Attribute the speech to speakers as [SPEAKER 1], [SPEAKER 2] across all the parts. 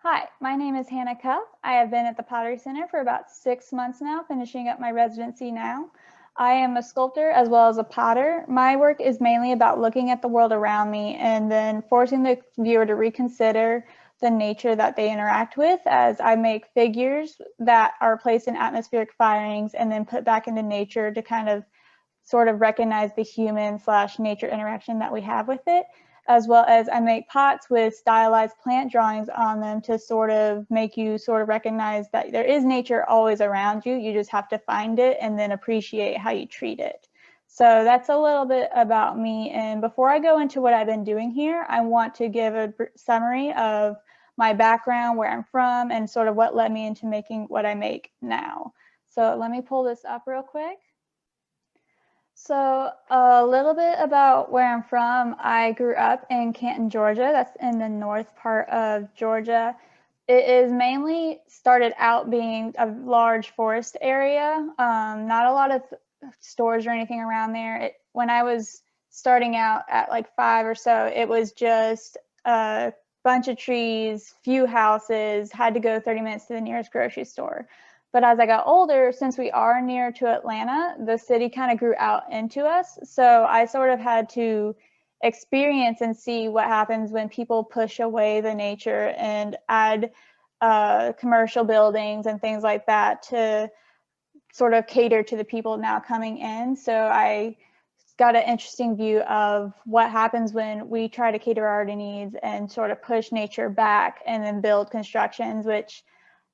[SPEAKER 1] Hi, my name is Hannah Cupp. I have been at the Pottery Center for about 6 months now, finishing up my residency now. I am a sculptor as well as a potter. My work is mainly about looking at the world around me and then forcing the viewer to reconsider the nature that they interact with, as I make figures that are placed in atmospheric firings and then put back into nature to kind of sort of recognize the human/nature interaction that we have with it, as well as I make pots with stylized plant drawings on them to sort of make you sort of recognize that there is nature always around you. You just have to find it and then appreciate how you treat it. So that's a little bit about me. And before I go into what I've been doing here, I want to give a summary of my background, where I'm from, and sort of what led me into making what I make now. So let me pull this up real quick. So a little bit about where I'm from. I grew up in Canton, Georgia. That's in the north part of Georgia. It is mainly started out being a large forest area. Not a lot of stores or anything around there. When I was starting out at like 5 or so, it was just a bunch of trees, few houses, had to go 30 minutes to the nearest grocery store. But as I got older, since we are near to Atlanta, the city kind of grew out into us. So I sort of had to experience and see what happens when people push away the nature and add commercial buildings and things like that to sort of cater to the people now coming in. So I got an interesting view of what happens when we try to cater our needs and sort of push nature back and then build constructions, which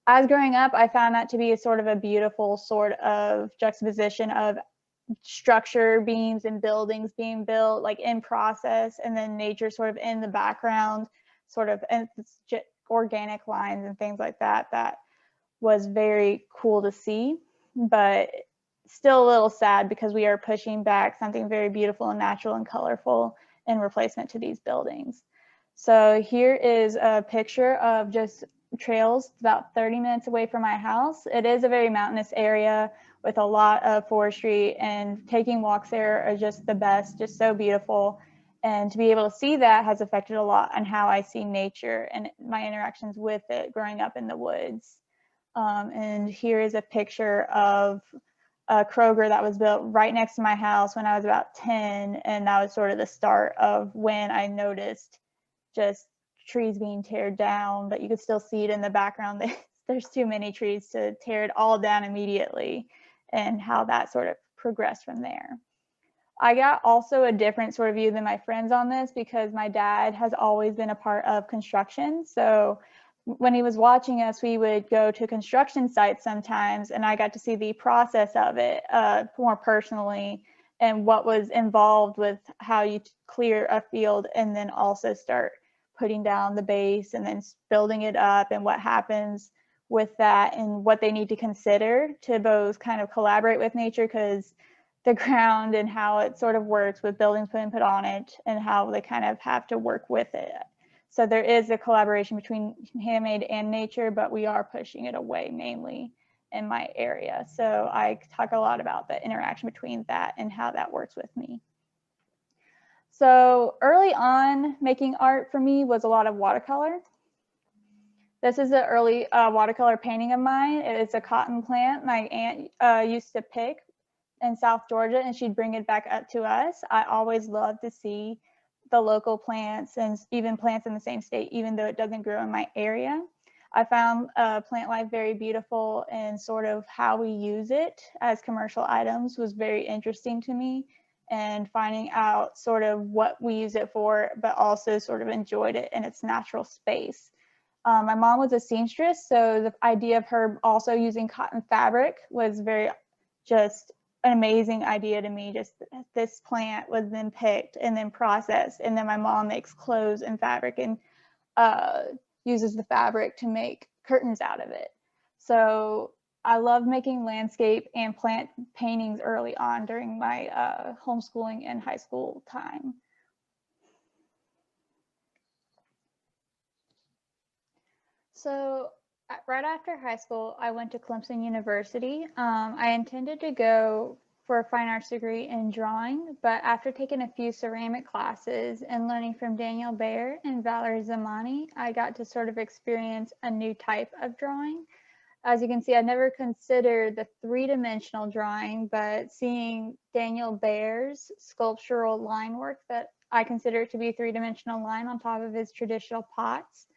[SPEAKER 1] as growing up, I found that to be a sort of a beautiful sort of juxtaposition of structure beams and buildings being built like in process, and then nature sort of in the background, sort of, and organic lines and things like that. That was very cool to see, but still a little sad because we are pushing back something very beautiful and natural and colorful in replacement to these buildings. So here is a picture of just trails about 30 minutes away from my house. It is a very mountainous area with a lot of forestry, and taking walks there are just the best, just so beautiful. And to be able to see that has affected a lot on how I see nature and my interactions with it growing up in the woods. And here is a picture of a Kroger that was built right next to my house when I was about 10. And that was sort of the start of when I noticed just trees being teared down, but you could still see it in the background. There's too many trees to tear it all down immediately, and how that sort of progressed from there. I got also a different sort of view than my friends on this because my dad has always been a part of construction. So when he was watching us, we would go to construction sites sometimes, and I got to see the process of it more personally, and what was involved with how you clear a field and then also start putting down the base and then building it up, and what happens with that and what they need to consider to both kind of collaborate with nature, because the ground and how it sort of works with buildings being put on it and how they kind of have to work with it. So there is a collaboration between handmade and nature, but we are pushing it away mainly in my area. So I talk a lot about the interaction between that and how that works with me. So early on, making art for me was a lot of watercolor. This is an early watercolor painting of mine. It's a cotton plant my aunt used to pick in South Georgia, and she'd bring it back up to us. I always love to see the local plants and even plants in the same state, even though it doesn't grow in my area. I found plant life very beautiful, and sort of how we use it as commercial items was very interesting to me, and finding out sort of what we use it for, but also sort of enjoyed it in its natural space. My mom was a seamstress, so the idea of her also using cotton fabric was very just an amazing idea to me. Just this plant was then picked and then processed, and then my mom makes clothes and fabric and uses the fabric to make curtains out of it. So I love making landscape and plant paintings early on during my homeschooling and high school time. So right after high school, I went to Clemson University. I intended to go for a fine arts degree in drawing, but after taking a few ceramic classes and learning from Daniel Bayer and Valerie Zamani, I got to sort of experience a new type of drawing. As you can see, I never considered the three-dimensional drawing, but seeing Daniel Bayer's sculptural line work that I consider to be three-dimensional line on top of his traditional pots,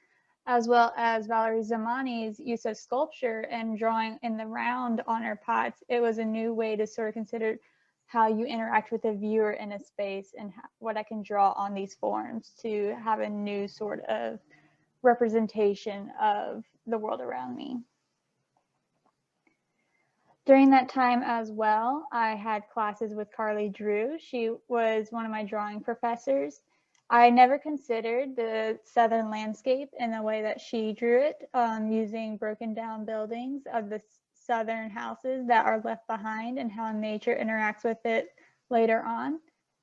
[SPEAKER 1] as well as Valerie Zamani's use of sculpture and drawing in the round on her pots, it was a new way to sort of consider how you interact with a viewer in a space and what I can draw on these forms to have a new sort of representation of the world around me. During that time as well, I had classes with Carly Drew. She was one of my drawing professors. I never considered the southern landscape in the way that she drew it, using broken down buildings of the southern houses that are left behind and how nature interacts with it later on.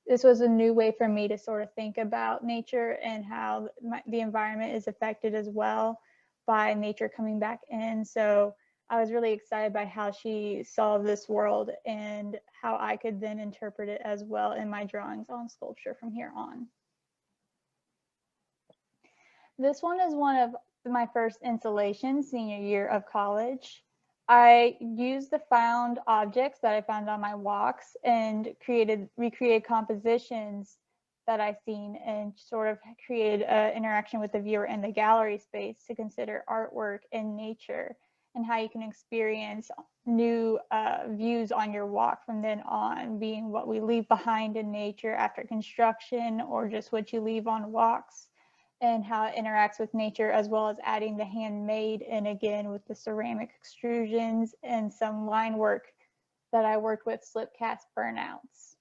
[SPEAKER 1] This was a new way for me to sort of think about nature and how the environment is affected as well by nature coming back in. So I was really excited by how she saw this world and how I could then interpret it as well in my drawings on sculpture from here on. This one is one of my first installations senior year of college. I used the found objects that I found on my walks and recreated compositions that I've seen and sort of created an interaction with the viewer in the gallery space to consider artwork and nature and how you can experience new views on your walk from then on, being what we leave behind in nature after construction or just what you leave on walks, and how it interacts with nature, as well as adding the handmade and again with the ceramic extrusions and some line work that I worked with slip cast burnouts.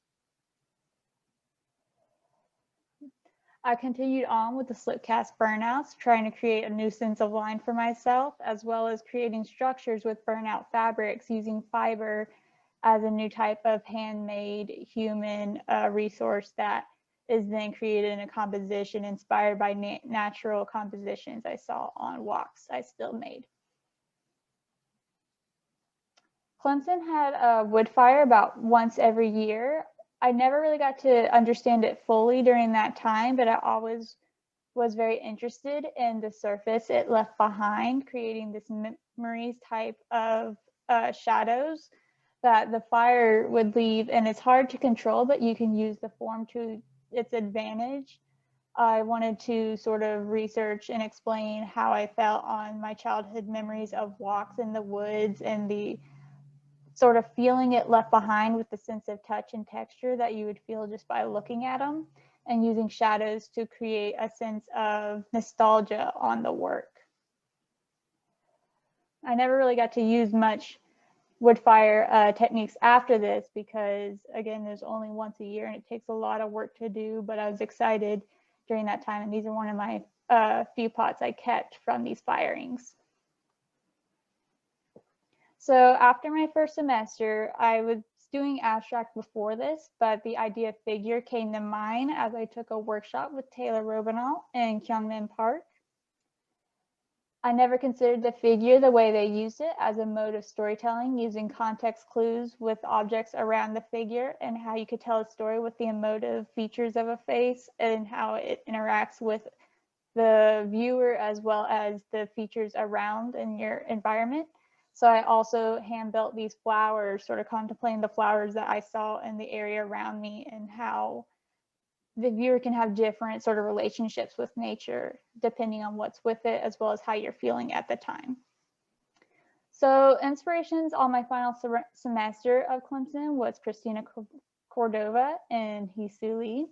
[SPEAKER 1] I continued on with the slip cast burnouts, trying to create a new sense of line for myself, as well as creating structures with burnout fabrics using fiber as a new type of handmade human resource that is then created in a composition inspired by natural compositions I saw on walks I still made. Clemson had a wood fire about once every year. I never really got to understand it fully during that time, but I always was very interested in the surface it left behind, creating this memories type of shadows that the fire would leave. And it's hard to control, but you can use the form to its advantage. I wanted to sort of research and explain how I felt on my childhood memories of walks in the woods and the sort of feeling it left behind with the sense of touch and texture that you would feel just by looking at them, and using shadows to create a sense of nostalgia on the work. I never really got to use much wood fire techniques after this because, again, there's only once a year and it takes a lot of work to do, but I was excited during that time, and these are one of my few pots I kept from these firings. So after my first semester, I was doing abstract before this, but the idea of figure came to mind as I took a workshop with Taylor Robinall in Kyungmin Park. I never considered the figure the way they used it as a mode of storytelling, using context clues with objects around the figure and how you could tell a story with the emotive features of a face and how it interacts with the viewer as well as the features around in your environment. So I also hand built these flowers, sort of contemplating the flowers that I saw in the area around me and how the viewer can have different sort of relationships with nature depending on what's with it, as well as how you're feeling at the time. So inspirations on my final semester of Clemson was Christina Cordova and Hisu Lee.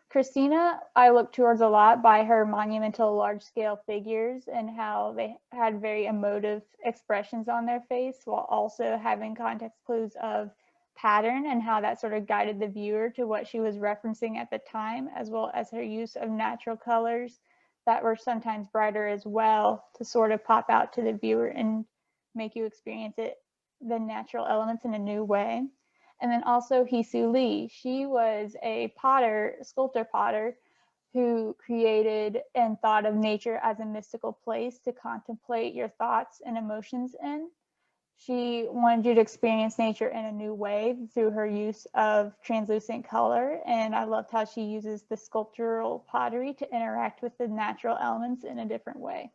[SPEAKER 1] Christina, I look towards a lot by her monumental large-scale figures and how they had very emotive expressions on their face while also having context clues of pattern and how that sort of guided the viewer to what she was referencing at the time, as well as her use of natural colors that were sometimes brighter as well to sort of pop out to the viewer and make you experience the natural elements in a new way. And then also Hisu Lee. She was a sculptor potter, who created and thought of nature as a mystical place to contemplate your thoughts and emotions in. She wanted you to experience nature in a new way through her use of translucent color, and I loved how she uses the sculptural pottery to interact with the natural elements in a different way.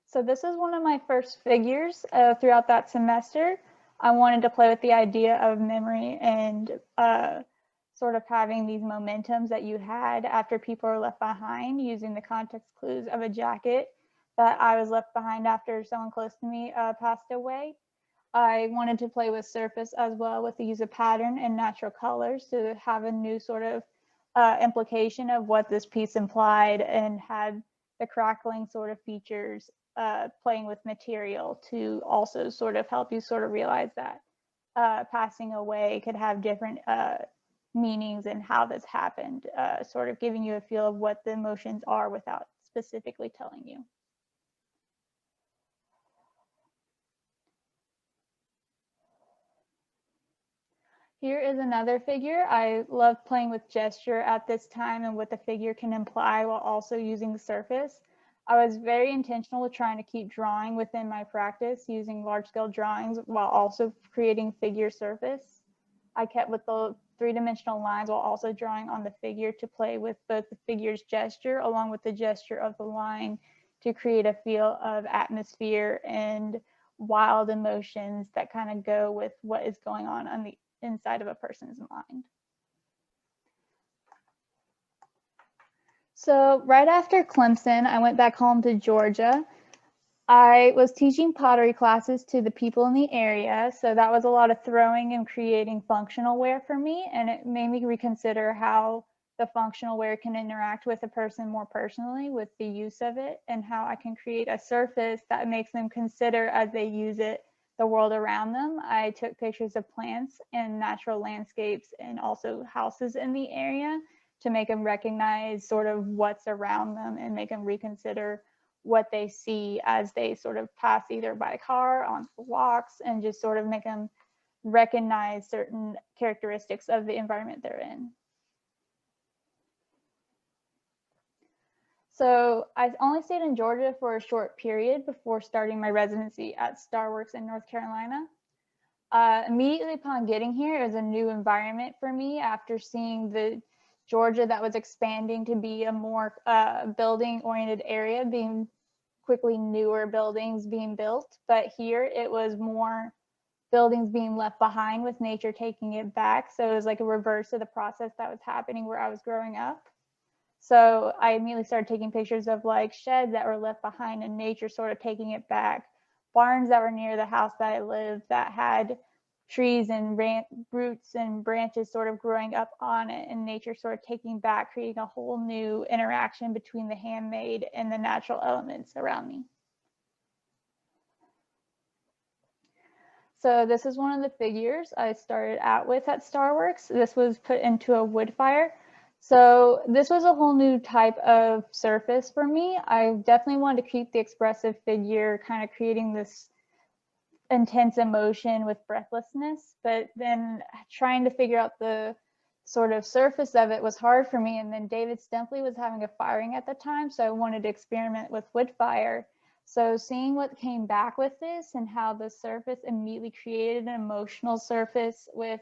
[SPEAKER 1] So this is one of my first figures throughout that semester. I wanted to play with the idea of memory and sort of having these momentums that you had after people are left behind, using the context clues of a jacket that I was left behind after someone close to me passed away. I wanted to play with surface as well, with the use of pattern and natural colors to have a new sort of implication of what this piece implied, and had the crackling sort of features playing with material to also sort of help you sort of realize that passing away could have different meanings and how this happened, sort of giving you a feel of what the emotions are without specifically telling you. Here is another figure. I love playing with gesture at this time and what the figure can imply while also using the surface. I was very intentional with trying to keep drawing within my practice, using large scale drawings while also creating figure surface. I kept with the three-dimensional lines while also drawing on the figure to play with both the figure's gesture along with the gesture of the line to create a feel of atmosphere and wild emotions that kind of go with what is going on the inside of a person's mind. So right after Clemson, I went back home to Georgia. I was teaching pottery classes to the people in the area, so that was a lot of throwing and creating functional ware for me, and it made me reconsider how the functional ware can interact with a person more personally with the use of it, and how I can create a surface that makes them consider as they use it the world around them. I took pictures of plants and natural landscapes and also houses in the area to make them recognize sort of what's around them and make them reconsider what they see as they sort of pass either by car, on walks, and just sort of make them recognize certain characteristics of the environment they're in. So I only stayed in Georgia for a short period before starting my residency at Starworks in North Carolina. Immediately upon getting here, it was a new environment for me after seeing the Georgia that was expanding to be a more building-oriented area, being quickly newer buildings being built. But here it was more buildings being left behind with nature taking it back. So it was like a reverse of the process that was happening where I was growing up. So I immediately started taking pictures of like sheds that were left behind and nature sort of taking it back, barns that were near the house that I lived that had trees and roots and branches sort of growing up on it, and nature sort of taking back, creating a whole new interaction between the handmade and the natural elements around me. So this is one of the figures I started out with at Starworks. This was put into a wood fire. So this was a whole new type of surface for me. I definitely wanted to keep the expressive figure, kind of creating this intense emotion with breathlessness, but then trying to figure out the sort of surface of it was hard for me. And then David Stempley was having a firing at the time, so I wanted to experiment with wood fire. So seeing what came back with this and how the surface immediately created an emotional surface with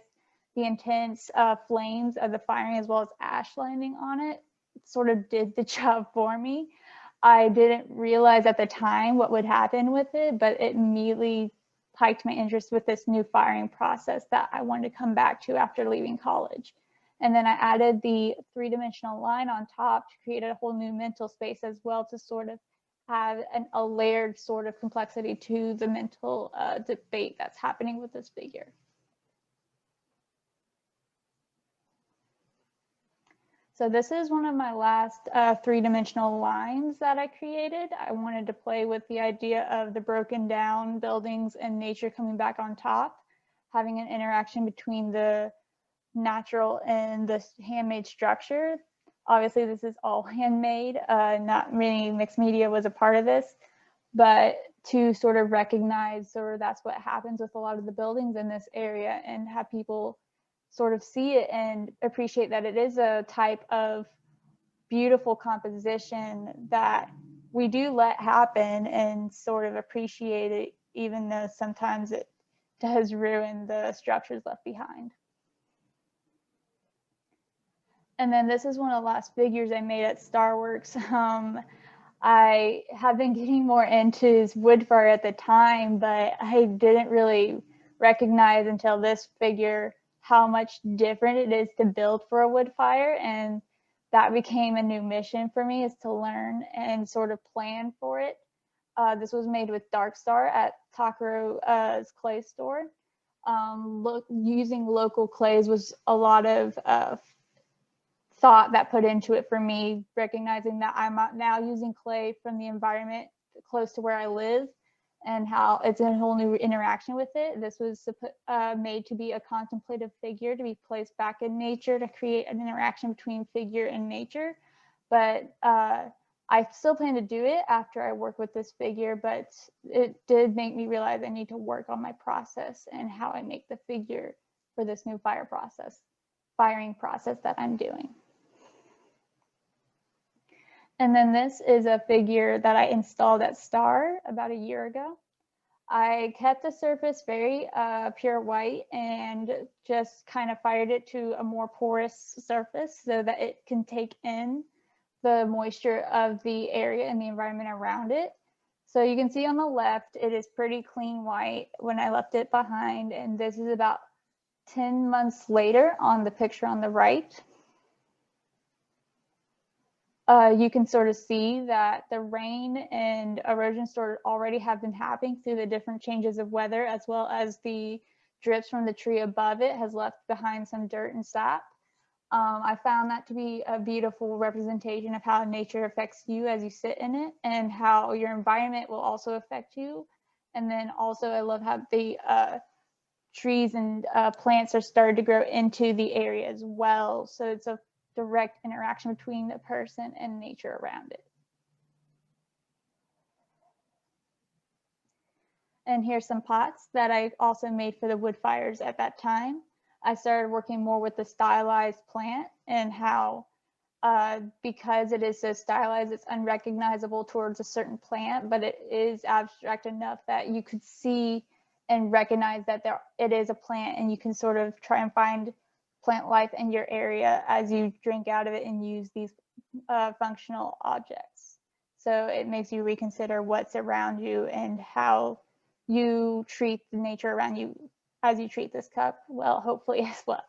[SPEAKER 1] the intense flames of the firing as well as ash landing on it, sort of did the job for me. I didn't realize at the time what would happen with it, but it immediately piqued my interest with this new firing process that I wanted to come back to after leaving college. And then I added the three-dimensional line on top to create a whole new mental space as well, to sort of have a layered sort of complexity to the mental debate that's happening with this figure. So this is one of my last three-dimensional lines that I created. I wanted to play with the idea of the broken down buildings and nature coming back on top, having an interaction between the natural and the handmade structure. Obviously, this is all handmade. Not really mixed media was a part of this, but to sort of recognize sort of that's what happens with a lot of the buildings in this area, and have people sort of see it and appreciate that it is a type of beautiful composition that we do let happen and sort of appreciate it, even though sometimes it does ruin the structures left behind. And then this is one of the last figures I made at Starworks. I have been getting more into wood fire at the time, but I didn't really recognize until this figure how much different it is to build for a wood fire. And that became a new mission for me, is to learn and sort of plan for it. This was made with Dark Star at Takaro's clay store. Using local clays was a lot of thought that put into it for me, recognizing that I'm now using clay from the environment close to where I live and how it's a whole new interaction with it. This was made to be a contemplative figure, to be placed back in nature, to create an interaction between figure and nature. But I still plan to do it after I work with this figure, but it did make me realize I need to work on my process and how I make the figure for this new firing process that I'm doing. And then this is a figure that I installed at Star about a year ago. I kept the surface very pure white and just kind of fired it to a more porous surface so that it can take in the moisture of the area and the environment around it. So you can see on the left, it is pretty clean white when I left it behind. And this is about 10 months later on the picture on the right. You can sort of see that the rain and erosion sort of already have been happening through the different changes of weather, as well as the drips from the tree above it has left behind some dirt and sap. I found that to be a beautiful representation of how nature affects you as you sit in it, and how your environment will also affect you. And then also I love how the trees and plants are started to grow into the area as well. So it's a direct interaction between the person and nature around it. And here's some pots that I also made for the wood fires at that time. I started working more with the stylized plant and how because it is so stylized, it's unrecognizable towards a certain plant, but it is abstract enough that you could see and recognize that it is a plant, and you can sort of try and find plant life in your area as you drink out of it and use these functional objects. So it makes you reconsider what's around you and how you treat the nature around you as you treat this cup, well, hopefully as well.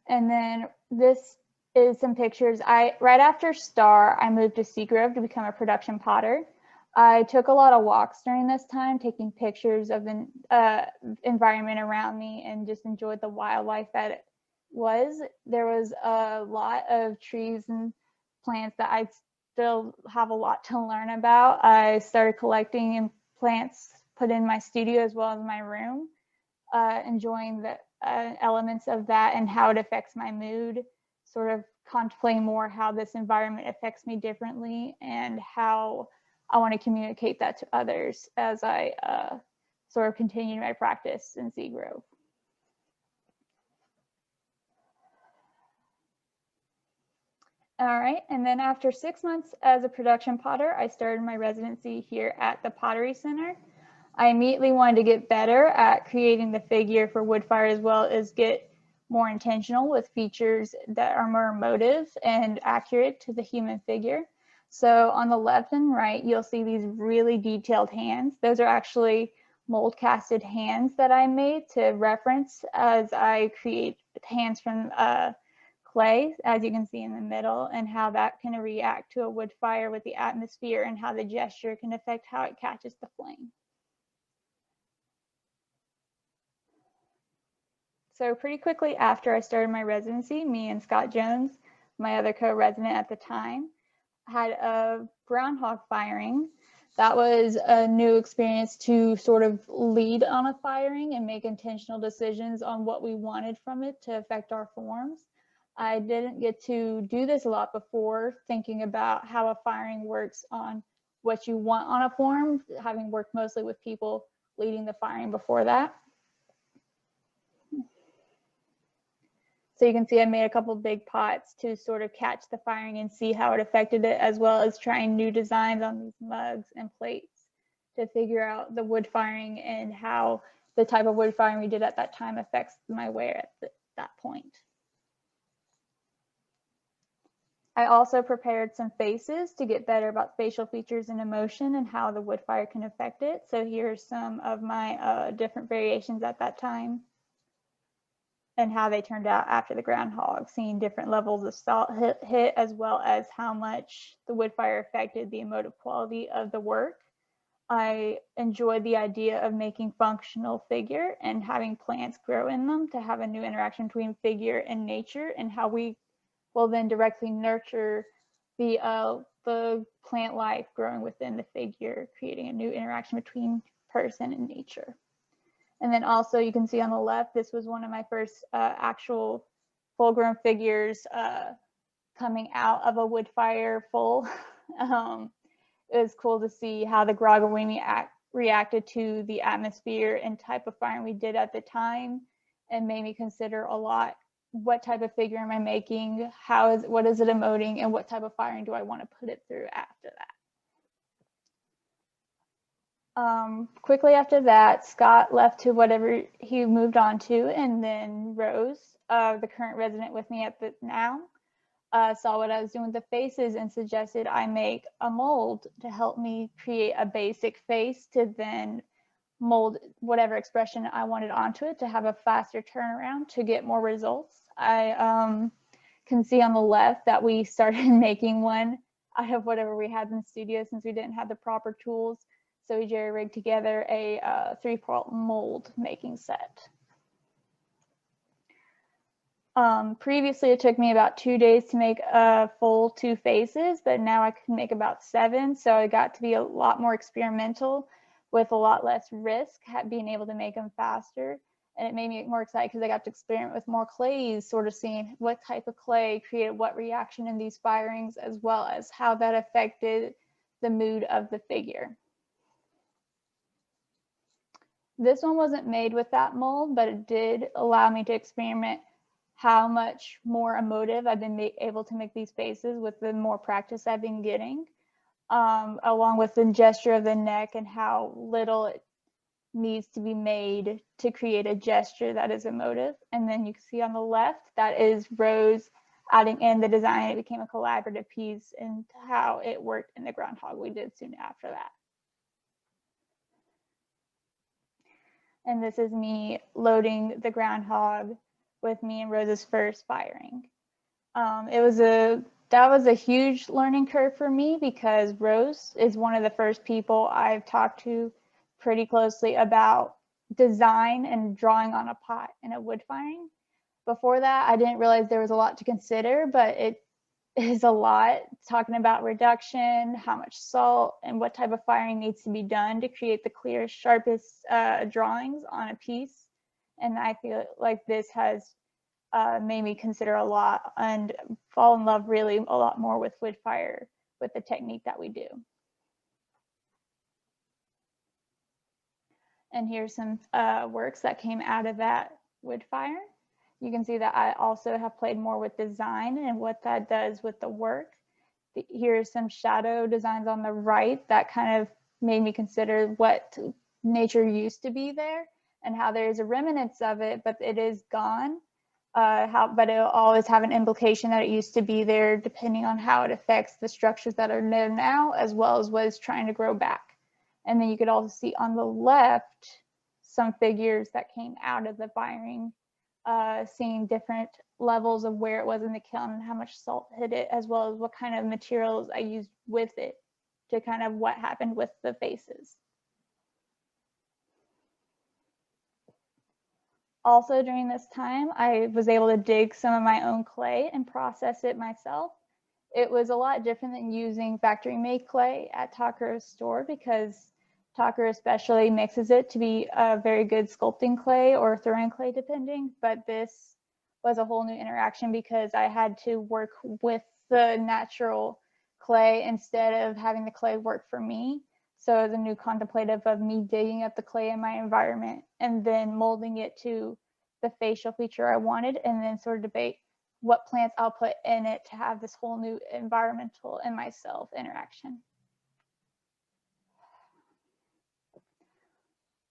[SPEAKER 1] And then this is some pictures. Right after Star, I moved to Seagrove to become a production potter. I took a lot of walks during this time, taking pictures of the environment around me, and just enjoyed the wildlife that it was. There was a lot of trees and plants that I still have a lot to learn about. I started collecting plants, put in my studio as well as my room, enjoying the elements of that and how it affects my mood, sort of contemplating more how this environment affects me differently and how I want to communicate that to others as I sort of continue my practice in Seagrove. All right, and then after 6 months as a production potter, I started my residency here at the Pottery Center. I immediately wanted to get better at creating the figure for wood fire, as well as get more intentional with features that are more emotive and accurate to the human figure. So on the left and right, you'll see these really detailed hands. Those are actually mold casted hands that I made to reference as I create hands from clay, as you can see in the middle, and how that can react to a wood fire with the atmosphere, and how the gesture can affect how it catches the flame. So pretty quickly after I started my residency, me and Scott Jones, my other co-resident at the time, had a groundhog firing. That was a new experience to sort of lead on a firing and make intentional decisions on what we wanted from it to affect our forms. I didn't get to do this a lot before, thinking about how a firing works on what you want on a form, having worked mostly with people leading the firing before that. So you can see I made a couple big pots to sort of catch the firing and see how it affected it, as well as trying new designs on these mugs and plates to figure out the wood firing and how the type of wood firing we did at that time affects my wear at that point. I also prepared some faces to get better about facial features and emotion and how the wood fire can affect it. So here's some of my different variations at that time and how they turned out after the groundhog, seeing different levels of salt hit as well as how much the wood fire affected the emotive quality of the work. I enjoyed the idea of making functional figure and having plants grow in them to have a new interaction between figure and nature, and how we will then directly nurture the plant life growing within the figure, creating a new interaction between person and nature. And then also you can see on the left, this was one of my first actual full-grown figures coming out of a wood fire full. It was cool to see how the Grogawini reacted to the atmosphere and type of firing we did at the time, and made me consider a lot what type of figure am I making, what is it emoting, and what type of firing do I want to put it through after that. Quickly after that, Scott left to whatever he moved on to, and then Rose, the current resident with me at the now, saw what I was doing with the faces and suggested I make a mold to help me create a basic face to then mold whatever expression I wanted onto it to have a faster turnaround to get more results. I can see on the left that we started making one out of whatever we had in the studio since we didn't have the proper tools. So we jerry-rigged together a 3-part mold making set. Previously, it took me about 2 days to make a full 2 faces, but now I can make about 7. So I got to be a lot more experimental with a lot less risk, being able to make them faster. And it made me more excited because I got to experiment with more clays, sort of seeing what type of clay created what reaction in these firings, as well as how that affected the mood of the figure. This one wasn't made with that mold, but it did allow me to experiment how much more emotive I've been able to make these faces with the more practice I've been getting, along with the gesture of the neck and how little it needs to be made to create a gesture that is emotive. And then you can see on the left, that is Rose adding in the design. It became a collaborative piece and how it worked in the groundhog we did soon after that. And this is me loading the groundhog with me and Rose's first firing. That was a huge learning curve for me because Rose is one of the first people I've talked to pretty closely about design and drawing on a pot in a wood firing. Before that, I didn't realize there was a lot to consider, but it is a lot, talking about reduction, how much salt, and what type of firing needs to be done to create the clearest, sharpest drawings on a piece. And I feel like this has made me consider a lot and fall in love really a lot more with wood fire, with the technique that we do. And here's some works that came out of that wood fire. You can see that I also have played more with design and what that does with the work. Here's some shadow designs on the right that kind of made me consider what nature used to be there and how there's a remnants of it, but it is gone. But it'll always have an implication that it used to be there, depending on how it affects the structures that are there now, as well as what is trying to grow back. And then you could also see on the left some figures that came out of the firing, seeing different levels of where it was in the kiln and how much salt hit it, as well as what kind of materials I used with it to kind of what happened with the faces. Also during this time, I was able to dig some of my own clay and process it myself. It was a lot different than using factory made clay at Takero's store because Takero especially mixes it to be a very good sculpting clay or throwing clay depending, but this was a whole new interaction because I had to work with the natural clay instead of having the clay work for me. So it was a new contemplative of me digging up the clay in my environment and then molding it to the facial feature I wanted, and then sort of debate what plants I'll put in it to have this whole new environmental and myself interaction.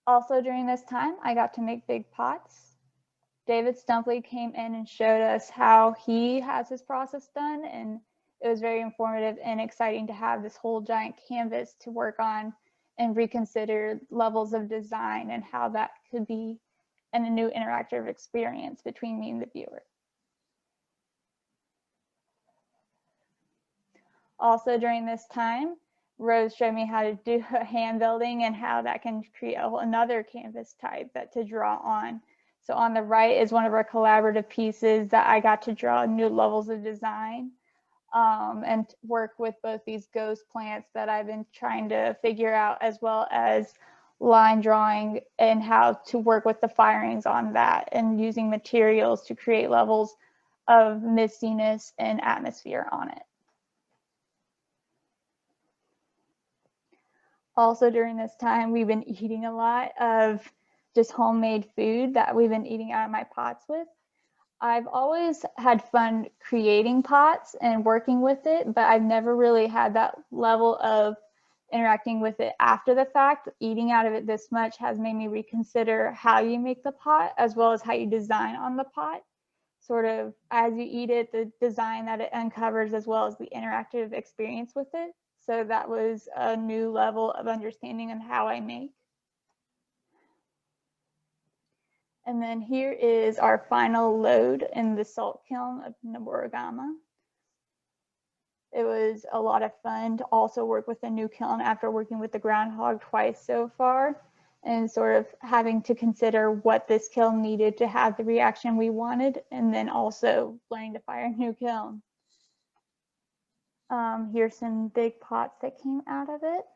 [SPEAKER 1] Also during this time, I got to make big pots. David Stumpley came in and showed us how he has his process done, and it was very informative and exciting to have this whole giant canvas to work on and reconsider levels of design and how that could be a new interactive experience between me and the viewer. Also during this time, Rose showed me how to do hand building and how that can create another canvas type that to draw on. So on the right is one of our collaborative pieces that I got to draw new levels of design and work with both these ghost plants that I've been trying to figure out, as well as line drawing and how to work with the firings on that and using materials to create levels of mistiness and atmosphere on it. Also during this time, we've been eating a lot of just homemade food that we've been eating out of my pots with. I've always had fun creating pots and working with it, but I've never really had that level of interacting with it after the fact. Eating out of it this much has made me reconsider how you make the pot, as well as how you design on the pot. Sort of as you eat it, the design that it uncovers, as well as the interactive experience with it. So that was a new level of understanding on how I make. And then here is our final load in the salt kiln of Noborigama. It was a lot of fun to also work with a new kiln after working with the groundhog twice so far, and sort of having to consider what this kiln needed to have the reaction we wanted, and then also learning to fire a new kiln. Here's some big pots that came out of it.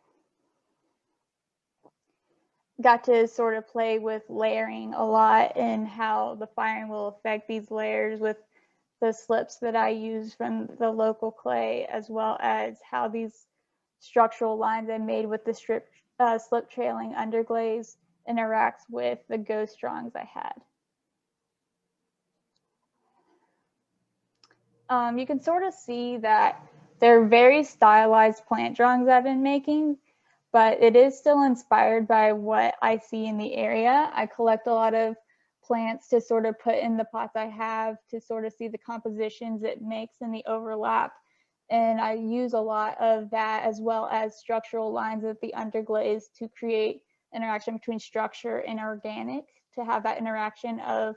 [SPEAKER 1] Got to sort of play with layering a lot and how the firing will affect these layers with the slips that I use from the local clay, as well as how these structural lines I made with the slip trailing underglaze interacts with the ghost drawings I had. You can sort of see that they're very stylized plant drawings I've been making, but it is still inspired by what I see in the area. I collect a lot of plants to sort of put in the pots I have to sort of see the compositions it makes and the overlap. And I use a lot of that, as well as structural lines of the underglaze to create interaction between structure and organic, to have that interaction of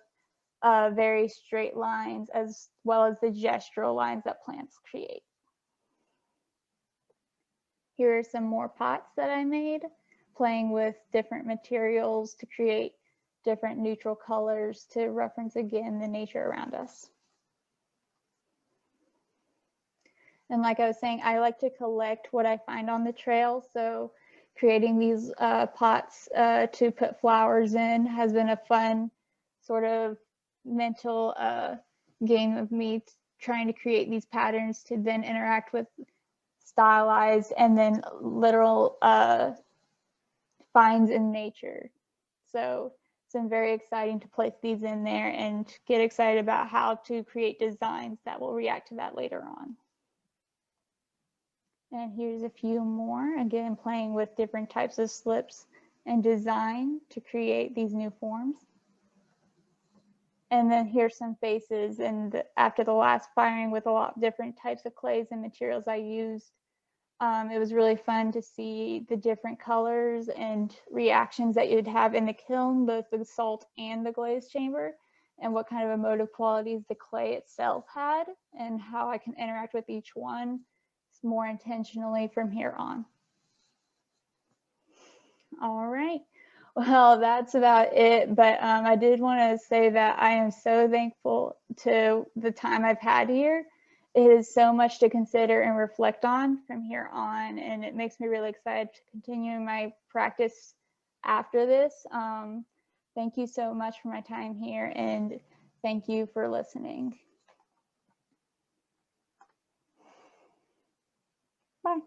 [SPEAKER 1] very straight lines, as well as the gestural lines that plants create. Here are some more pots that I made, playing with different materials to create different neutral colors to reference again the nature around us. And like I was saying, I like to collect what I find on the trail. So creating these pots to put flowers in has been a fun sort of mental game of me trying to create these patterns to then interact with stylized and then literal finds in nature. So it's been very exciting to place these in there and get excited about how to create designs that will react to that later on. And here's a few more, again, playing with different types of slips and design to create these new forms. And then here's some faces, and after the last firing with a lot of different types of clays and materials I used, it was really fun to see the different colors and reactions that you'd have in the kiln, both the salt and the glaze chamber, and what kind of emotive qualities the clay itself had, and how I can interact with each one more intentionally from here on. All right. Well, that's about it. But I did want to say that I am so thankful to the time I've had here. It is so much to consider and reflect on from here on, and it makes me really excited to continue my practice after this. Thank you so much for my time here, and thank you for listening. Bye.